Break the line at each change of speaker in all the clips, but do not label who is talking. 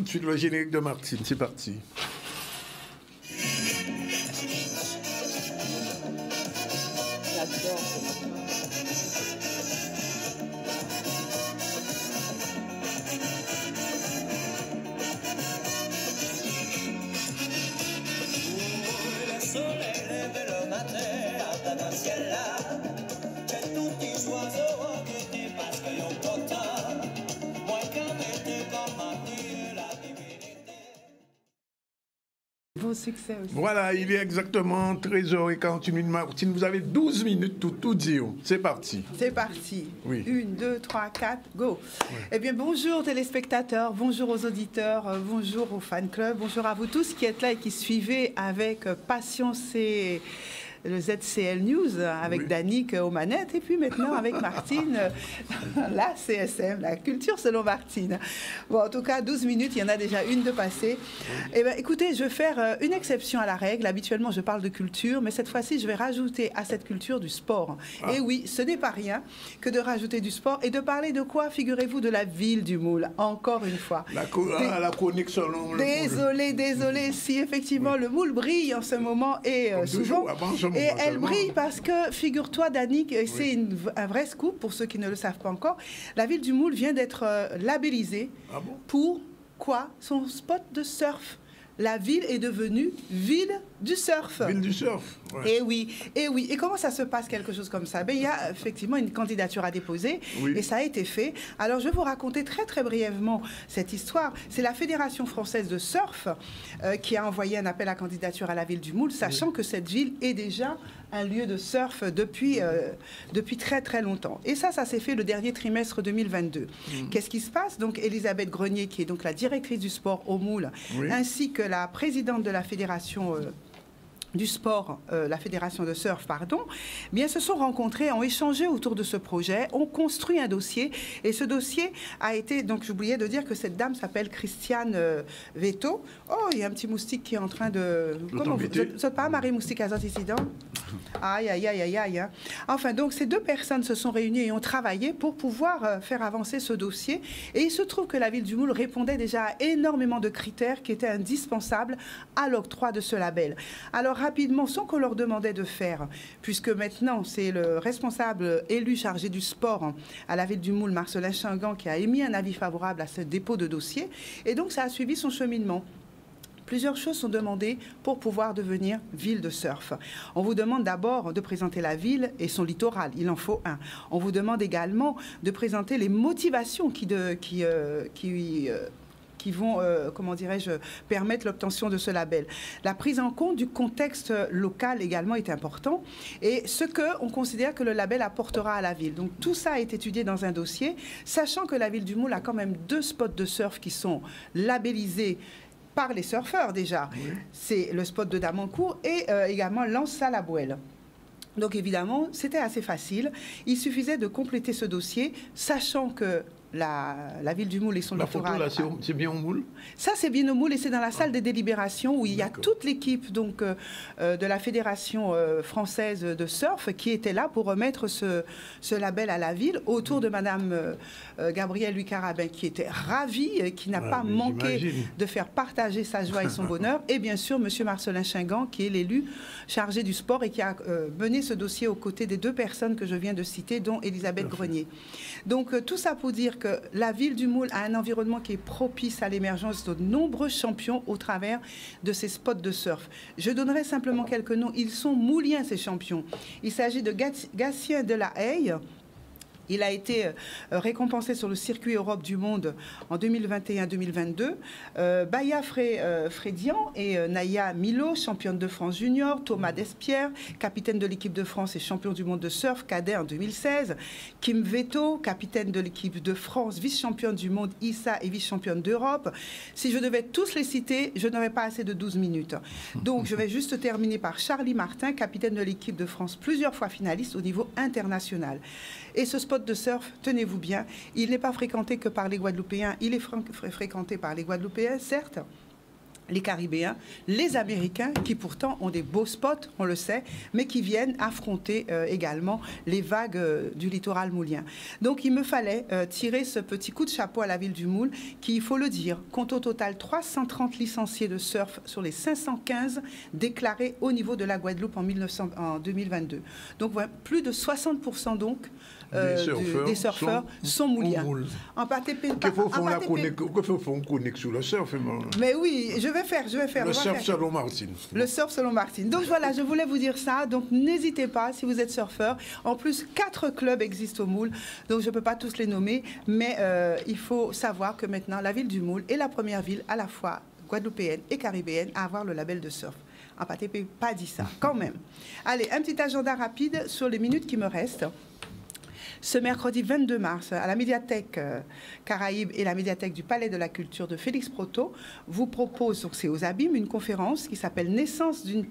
de suite le générique de Martine. C'est parti.
Vos succès aussi.
Voilà, il est exactement 13h48. Martine, vous avez 12 minutes tout dire. C'est parti.
C'est parti.
Oui.
1, 2, 3, 4, go. Oui. Eh bien, bonjour téléspectateurs, bonjour aux auditeurs, bonjour aux fan clubs, bonjour à vous tous qui êtes là et qui suivez avec passion le ZCL News avec Danick aux manettes et puis maintenant avec Martine, la CSM, la culture selon Martine. Bon, en tout cas, 12 minutes, il y en a déjà une de passée. Eh bien, écoutez, je vais faire une exception à la règle. Habituellement, je parle de culture, mais cette fois-ci, je vais rajouter à cette culture du sport. Ah. Et oui, ce n'est pas rien que de rajouter du sport et de parler de quoi, figurez-vous, de la ville du Moule, encore une fois.
La chronique selon
Désolé, si effectivement le Moule brille en ce moment et souvent... Et elle brille parce que, figure-toi, Danick, c'est un vrai scoop pour ceux qui ne le savent pas encore, la ville du Moule vient d'être labellisée pour quoi? Son spot de surf. La ville est devenue ville du surf.
Ville du surf.
Ouais. Et oui. Et comment ça se passe, quelque chose comme ça? Ben, il y a effectivement une candidature à déposer et ça a été fait. Alors, je vais vous raconter très brièvement cette histoire. C'est la Fédération française de surf qui a envoyé un appel à candidature à la ville du Moule, sachant que cette ville est déjà un lieu de surf depuis très longtemps. Et ça s'est fait le dernier trimestre 2022. Qu'est-ce qui se passe? Donc, Elisabeth Grenier, qui est donc la directrice du sport au Moule, ainsi que la présidente de la fédération du sport, la fédération de surf, pardon, bien se sont rencontrés, ont échangé autour de ce projet, ont construit un dossier et ce dossier a été, donc j'oubliais de dire que cette dame s'appelle Christiane Veto. Oh, il y a un petit moustique qui est en train de... Comment vous... Vous pas Marie Moustique à ici, donc? Aïe. Hein. Enfin, donc ces deux personnes se sont réunies et ont travaillé pour pouvoir faire avancer ce dossier et il se trouve que la ville du Moule répondait déjà à énormément de critères qui étaient indispensables à l'octroi de ce label. Alors, rapidement, sans qu'on leur demandait de faire, puisque maintenant, c'est le responsable élu chargé du sport à la ville du Moule, Marcelin Chingan, qui a émis un avis favorable à ce dépôt de dossier. Et donc, ça a suivi son cheminement. Plusieurs choses sont demandées pour pouvoir devenir ville de surf. On vous demande d'abord de présenter la ville et son littoral. Il en faut un. On vous demande également de présenter les motivations qui vont, comment dirais-je, permettre l'obtention de ce label. La prise en compte du contexte local également est important et ce qu'on considère que le label apportera à la ville. Donc tout ça est étudié dans un dossier, sachant que la ville du Moule a quand même 2 spots de surf qui sont labellisés par les surfeurs déjà. Oui. C'est le spot de Damancourt et également Lens-Salabouelle. Donc évidemment, c'était assez facile. Il suffisait de compléter ce dossier, sachant que la ville du Moule et son littoral...
La photo, là, c'est bien au Moule? Ça,
c'est bien au Moule et c'est dans la salle des délibérations où il y a toute l'équipe donc, de la Fédération française de surf qui était là pour remettre ce label à la ville autour de Madame Gabrielle Lucarabin qui était ravie, qui n'a pas manqué de faire partager sa joie et son bonheur. Et bien sûr, Monsieur Marcelin Chingan qui est l'élu chargé du sport et qui a mené ce dossier aux côtés des 2 personnes que je viens de citer, dont Elisabeth Grenier. Donc tout ça pour dire que la ville du Moule a un environnement qui est propice à l'émergence de nombreux champions au travers de ces spots de surf. Je donnerai simplement quelques noms. Ils sont mouliens, ces champions. Il s'agit de Gatien de la Haye. Il a été récompensé sur le circuit Europe du Monde en 2021-2022. Baya Frédian et Naya Milo, championne de France junior. Thomas Despierres, capitaine de l'équipe de France et champion du monde de surf cadet en 2016. Kim Veto, capitaine de l'équipe de France, vice-championne du monde ISA et vice-championne d'Europe. Si je devais tous les citer, je n'aurais pas assez de 12 minutes. Donc je vais juste terminer par Charlie Martin, capitaine de l'équipe de France, plusieurs fois finaliste au niveau international. Et ce spot de surf, tenez-vous bien, il n'est pas fréquenté que par les Guadeloupéens, il est fréquenté par les Guadeloupéens, certes, les Caribéens, les Américains, qui pourtant ont des beaux spots, on le sait, mais qui viennent affronter également les vagues du littoral moulien. Donc il me fallait tirer ce petit coup de chapeau à la ville du Moule, qui, il faut le dire, compte au total 330 licenciés de surf sur les 515 déclarés au niveau de la Guadeloupe en 2022. Donc voilà, plus de 60% donc des surfeurs sont mouliens.
Que faut connecter sur le surf?
Mais oui, je vais faire.
Le surf selon Martine.
Le surf selon Martine. Donc voilà, je voulais vous dire ça. Donc n'hésitez pas si vous êtes surfeur. En plus, 4 clubs existent au Moule. Donc je ne peux pas tous les nommer. Mais il faut savoir que maintenant, la ville du Moule est la première ville à la fois guadeloupéenne et caribéenne à avoir le label de surf. Ampatepe pas dit ça, quand même. Allez, un petit agenda rapide sur les minutes qui me restent. Ce mercredi 22 mars, à la médiathèque Caraïbes et la médiathèque du Palais de la Culture de Félix Proto, vous propose, donc c'est aux Abîmes, une conférence qui s'appelle « Naissance d'une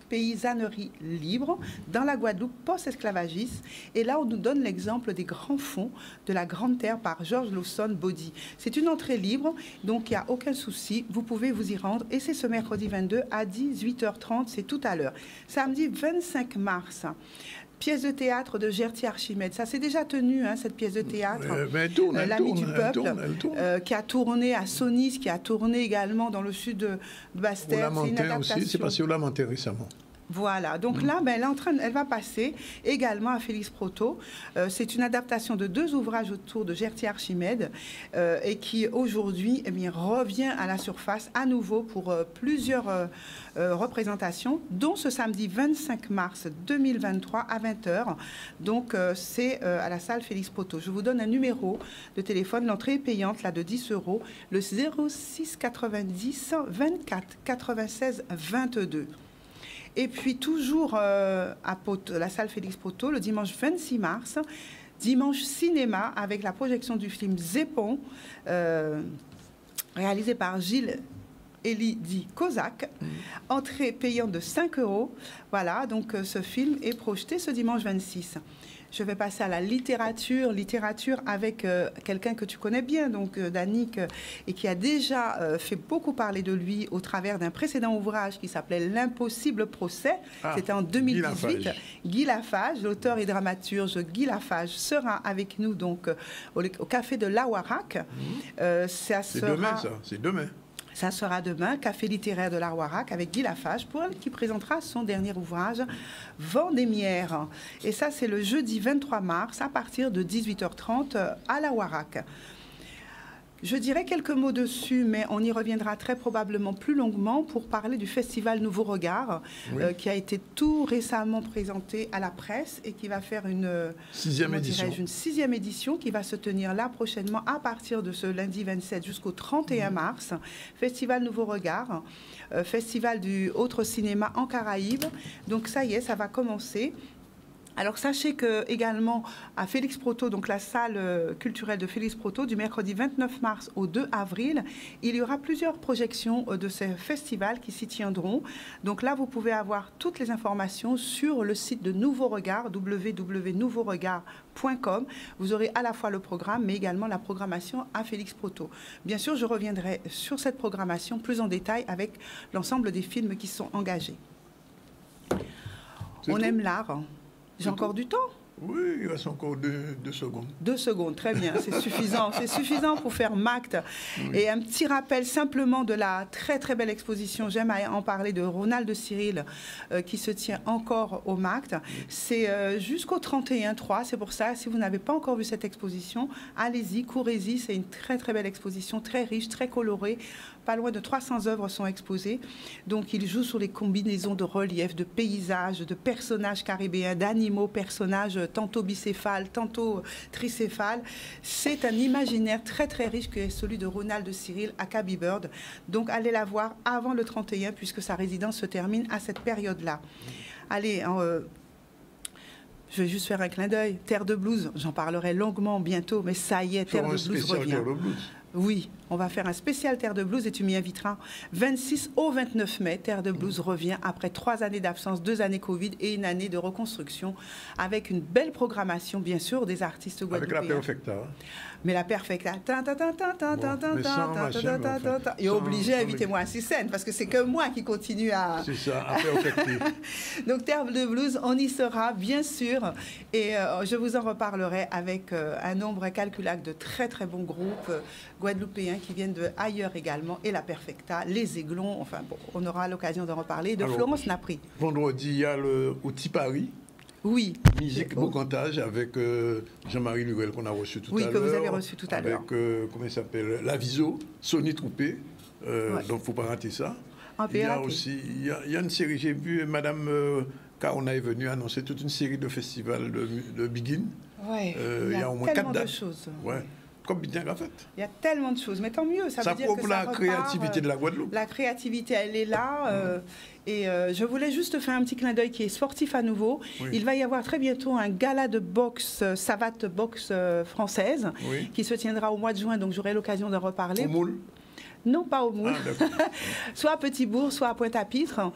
paysannerie libre dans la Guadeloupe post-esclavagiste ». Et là, on nous donne l'exemple des grands fonds de la Grande Terre par Georges Lawson Body. C'est une entrée libre, donc il n'y a aucun souci, vous pouvez vous y rendre. Et c'est ce mercredi 22 à 18h30, c'est tout à l'heure. Samedi 25 mars, pièce de théâtre de Gertie Archimède. Ça s'est déjà tenu, hein, cette pièce de théâtre. L'Ami du Peuple, qui a tourné à Sonis, qui a tourné également dans le sud de Basse-Terre.
C'est une adaptation. C'est passé au Lamentin récemment.
Voilà, donc là, elle va passer également à Félix Proto. C'est une adaptation de 2 ouvrages autour de Gertie Archimède et qui aujourd'hui revient à la surface à nouveau pour plusieurs représentations, dont ce samedi 25 mars 2023 à 20h. Donc c'est à la salle Félix Proto. Je vous donne un numéro de téléphone, l'entrée est payante, là de 10 €, le 06 90 24 96 22. Et puis toujours à la salle Félix Proto, le dimanche 26 mars, dimanche cinéma avec la projection du film Zépon, réalisé par Gilles Elidi Kozak, entrée payante de 5 €. Voilà, donc ce film est projeté ce dimanche 26. Je vais passer à la littérature avec quelqu'un que tu connais bien, donc Danick, et qui a déjà fait beaucoup parler de lui au travers d'un précédent ouvrage qui s'appelait L'impossible procès. C'était en 2018. Guy Lafage, l'auteur et dramaturge Guy Lafage, sera avec nous donc au café de l'Awarac.
C'est demain, ça. C'est demain.
Ça sera demain, Café littéraire de l'Awarac avec Guy Lafage, qui présentera son dernier ouvrage, Vendémiaire. Et ça, c'est le jeudi 23 mars à partir de 18h30 à l'Awarac. Je dirais quelques mots dessus, mais on y reviendra très probablement plus longuement pour parler du festival Nouveau Regard, qui a été tout récemment présenté à la presse et qui va faire une 6e édition qui va se tenir là prochainement à partir de ce lundi 27 jusqu'au 31 mars. Festival Nouveau Regard, festival du autre cinéma en Caraïbes. Donc ça y est, ça va commencer. Alors sachez que également à Félix Proto, donc la salle culturelle de Félix Proto, du mercredi 29 mars au 2 avril, il y aura plusieurs projections de ces festivals qui s'y tiendront. Donc là, vous pouvez avoir toutes les informations sur le site de Nouveau Regard, www.nouveauregard.com. Vous aurez à la fois le programme, mais également la programmation à Félix Proto. Bien sûr, je reviendrai sur cette programmation plus en détail avec l'ensemble des films qui sont engagés. On aime l'art. J'ai encore du temps?
Oui, il reste encore 2 secondes.
2 secondes, très bien, c'est suffisant. C'est suffisant pour faire MACT. Oui. Et un petit rappel simplement de la très très belle exposition, j'aime en parler, de Ronald de Cyril, qui se tient encore au MACT. C'est jusqu'au 31/3, c'est pour ça, si vous n'avez pas encore vu cette exposition, allez-y, courez-y, c'est une très très belle exposition, très riche, très colorée. Pas loin de 300 œuvres sont exposées. Donc, il joue sur les combinaisons de reliefs, de paysages, de personnages caribéens, d'animaux, personnages tantôt bicéphales, tantôt tricéphales. C'est un imaginaire très, très riche que est celui de Ronald de Cyril à Cabby Bird. Donc, allez la voir avant le 31, puisque sa résidence se termine à cette période-là. Allez, je vais juste faire un clin d'œil. Terre de Blues, j'en parlerai longuement bientôt, mais ça y est, Terre de Blues revient. Oui, On va faire un spécial Terre de Blues et tu m'y inviteras. 26 au 29 mai, Terre de Blues revient après 3 années d'absence, 2 années Covid et une année de reconstruction, avec une belle programmation, bien sûr, des artistes guadeloupéens.
Avec la Perfecta.
Mais la Perfecta, et obligé à inviter moi à ces scènes, parce que c'est que moi qui continue à...
C'est ça, à perfecter.
Donc Terre de Blues, on y sera, bien sûr, et je vous en reparlerai avec un nombre incalculable de très très bons groupes guadeloupéens qui viennent de ailleurs également, et la Perfecta, les Aiglons, enfin bon, on aura l'occasion d'en reparler, de Florence Napri.
Vendredi, il y a le Outil Paris.
Oui.
Musique, beau cantage avec Jean-Marie Lurel qu'on a reçu tout à l'heure.
Oui, que vous avez reçu tout à l'heure.
Avec, comment il s'appelle, Laviso, Sonny Troupé. Donc, il ne faut pas rater ça. Il y a aussi, il y a une série, j'ai vu Madame Kaona est venue annoncer toute une série de festivals de Begin.
Oui,
il y a au moins 4 dates.
Choses.
Ouais. Comme bien en fait.
Il y a tellement de choses, mais tant mieux. Ça veut dire que
la créativité de la Guadeloupe.
La créativité, elle est là. Et je voulais juste faire un petit clin d'œil qui est sportif à nouveau. Oui. Il va y avoir très bientôt un gala de boxe, savate boxe française, qui se tiendra au mois de juin, donc j'aurai l'occasion d'en reparler.
Au Moule?
Non, pas au Moule. Soit à Petit-Bourg, soit à Pointe-à-Pitre,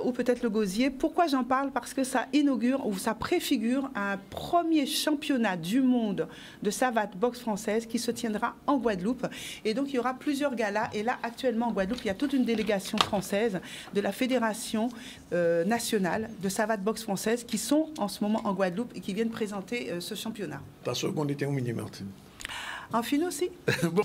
ou peut-être le Gosier. Pourquoi j'en parle? Parce que ça inaugure, ou ça préfigure un premier championnat du monde de savate boxe française qui se tiendra en Guadeloupe. Et donc, il y aura plusieurs galas. Et là, actuellement, en Guadeloupe, il y a toute une délégation française de la Fédération nationale de savate boxe française qui sont en ce moment en Guadeloupe et qui viennent présenter ce championnat.
T'as sûr qu'on était au Mini-Martin?
En fin aussi.
Bon.